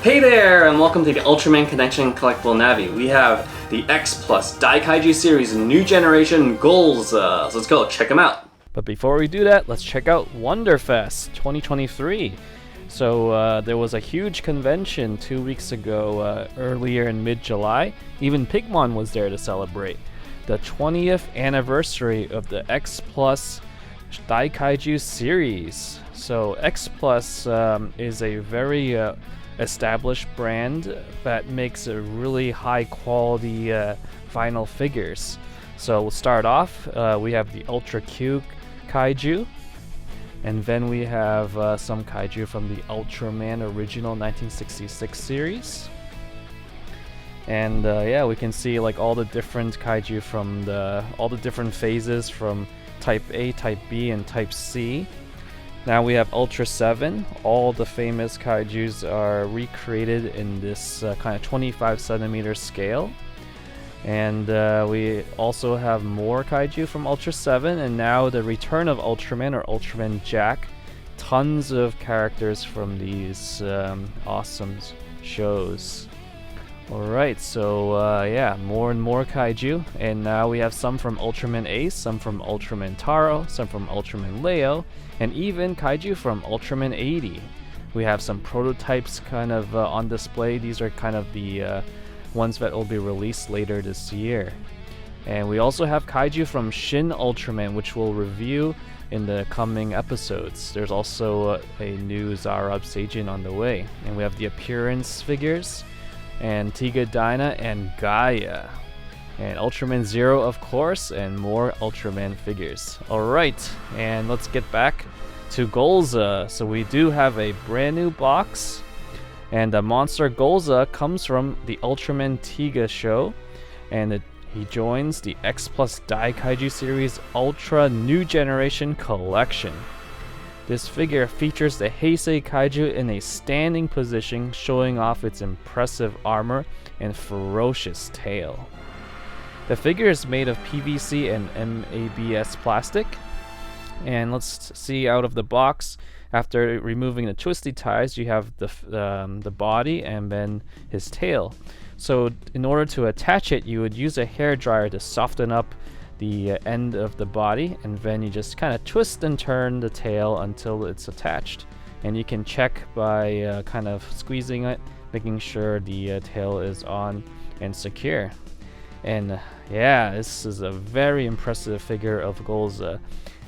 Hey there, and welcome to the Ultraman Connection Collectible Navi. We have the X Plus Daikaiju series New Generation Golza. So let's go check them out. But before we do that, let's check out Wonderfest 2023. So there was a huge convention 2 weeks ago, earlier in mid-July. Even Pigmon was there to celebrate the 20th anniversary of the X Plus Daikaiju series. So X Plus is a very established brand that makes a really high quality vinyl figures. So we'll start off, we have the Ultra Q Kaiju, and then we have some Kaiju from the Ultraman original 1966 series. And yeah, we can see like all the different Kaiju from all the different phases from Type A, Type B, and Type C. Now we have Ultra 7. All the famous Kaijus are recreated in this kind of 25 centimeter scale. And we also have more Kaiju from Ultra 7, and now the return of Ultraman or Ultraman Jack. Tons of characters from these awesome shows. Alright, so yeah, more and more Kaiju, and now we have some from Ultraman Ace, some from Ultraman Taro, some from Ultraman Leo, and even Kaiju from Ultraman 80. We have some prototypes kind of on display. These are kind of the ones that will be released later this year. And we also have Kaiju from Shin Ultraman, which we'll review in the coming episodes. There's also a new Zarab Seijin on the way. And we have the appearance figures, and Tiga Dyna and Gaia, and Ultraman Zero, of course, and more Ultraman figures. Alright, and let's get back to Golza. So we do have a brand new box, and the Monster Golza comes from the Ultraman Tiga show, and he joins the X Plus Daikaiju series Ultra New Generation collection. This figure features the Heisei Kaiju in a standing position, showing off its impressive armor and ferocious tail. The figure is made of PVC and MABS plastic. And let's see out of the box. After removing the twisty ties, you have the body and then his tail. So in order to attach it, you would use a hair dryer to soften up the end of the body, and then you just kind of twist and turn the tail until it's attached. And you can check by kind of squeezing it, making sure the tail is on and secure. And yeah, this is a very impressive figure of Golza.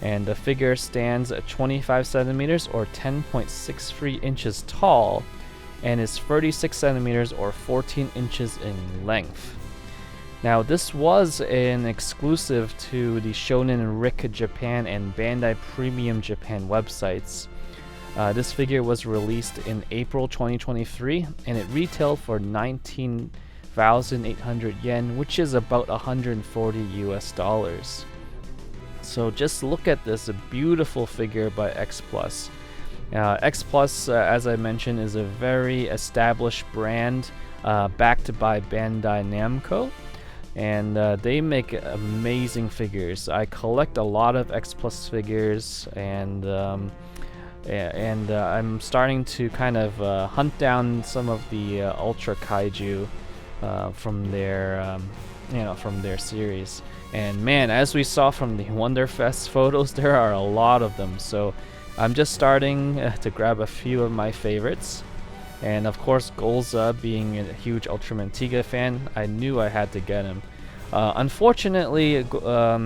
And the figure stands at 25 centimeters or 10.63 inches tall, and is 36 centimeters or 14 inches in length. Now, this was an exclusive to the Shonen Rick Japan and Bandai Premium Japan websites. This figure was released in April 2023, and it retailed for 19,800 yen, which is about $140 US. So just look at this, a beautiful figure by X Plus. X Plus, as I mentioned, is a very established brand backed by Bandai Namco. And they make amazing figures. I collect a lot of X Plus figures, and I'm starting to kind of hunt down some of the Ultra Kaiju from their from their series. And man, as we saw from the Wonderfest photos, there are a lot of them. So I'm just starting to grab a few of my favorites. And of course, Golza, being a huge Ultraman Tiga fan, I knew I had to get him. Unfortunately,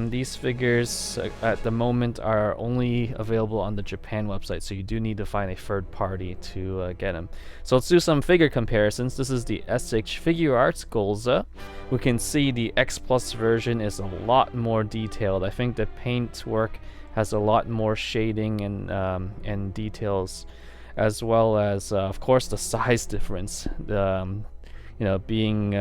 these figures at the moment are only available on the Japan website, so you do need to find a third party to get them. So let's do some figure comparisons. This is the SH Figure Arts Golza. We can see the X Plus version is a lot more detailed. I think the paint work has a lot more shading and details, as well as of course the size difference, being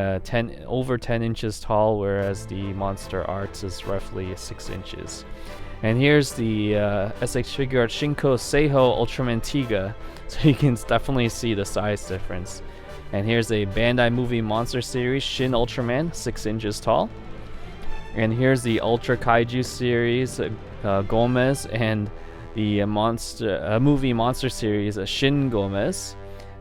over 10 inches tall, whereas the Monster Arts is roughly 6 inches. And here's the SH Figure Art Shinko Seiho Ultraman Tiga, so you can definitely see the size difference. And here's a Bandai Movie Monster Series Shin Ultraman, 6 inches tall. And here's the Ultra Kaiju series Gomez, and the movie monster series Shin Gomez.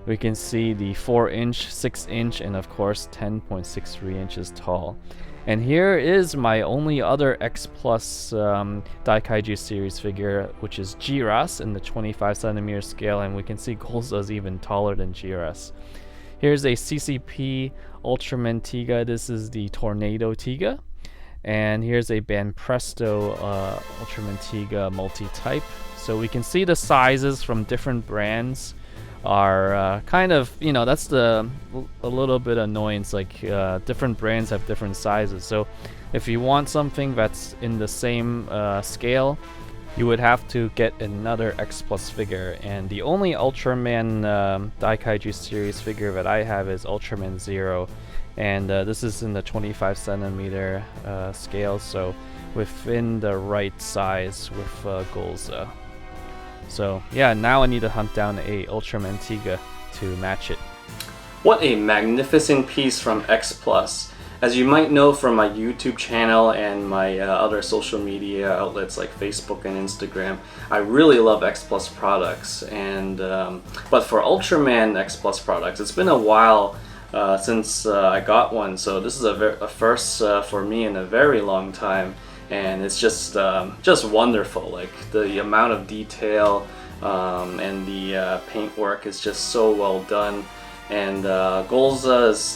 We can see the 4-inch, 6-inch, and of course 10.63 inches tall. And here is my only other X Plus Daikaiju series figure, which is Jiras in the 25cm scale, and we can see Golza is even taller than Jiras. Here's a CCP Ultraman Tiga. This is the Tornado Tiga. And here's a Banpresto Ultraman Tiga multi-type. So we can see the sizes from different brands are kind of, you know, that's a little bit annoyance, like different brands have different sizes. So if you want something that's in the same scale, you would have to get another X Plus figure. And the only Ultraman Daikaiju series figure that I have is Ultraman Zero, and this is in the 25cm scale, so within the right size with Golza. So yeah, now I need to hunt down a Ultraman Tiga to match it. What a magnificent piece from X Plus. As you might know from my YouTube channel and my other social media outlets like Facebook and Instagram, I really love X Plus products. And but for Ultraman X Plus products, it's been a while since I got one, so this is a first for me in a very long time. And it's just wonderful. Like the amount of detail and the paintwork is just so well done. And Golza is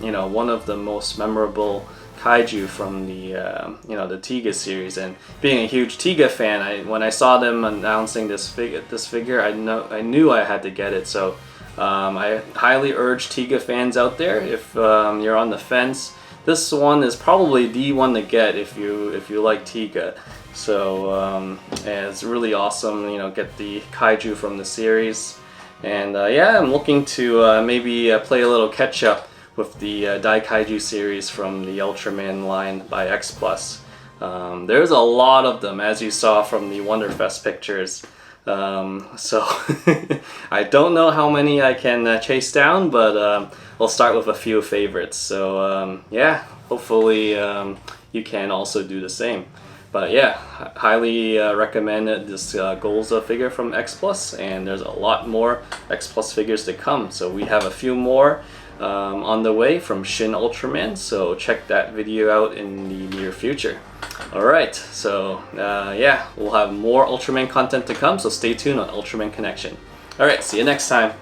you know, one of the most memorable kaiju from the you know, the Tiga series. And being a huge Tiga fan, when I saw them announcing this figure, I knew I had to get it. So I highly urge Tiga fans out there, if you're on the fence, this one is probably the one to get if you like Tiga. So and it's really awesome, you know, get the kaiju from the series. And yeah, I'm looking to maybe play a little catch up with the Daikaiju series from the Ultraman line by X Plus. There's a lot of them, as you saw from the Wonderfest pictures. So I don't know how many I can chase down, but I'll start with a few favorites. So yeah, hopefully you can also do the same. But yeah, highly recommend this Golza figure from X Plus, and there's a lot more X Plus figures to come. So we have a few more on the way from Shin Ultraman, so check that video out in the near future. Alright, so yeah, we'll have more Ultraman content to come, so stay tuned on Ultraman Connection. Alright, see you next time.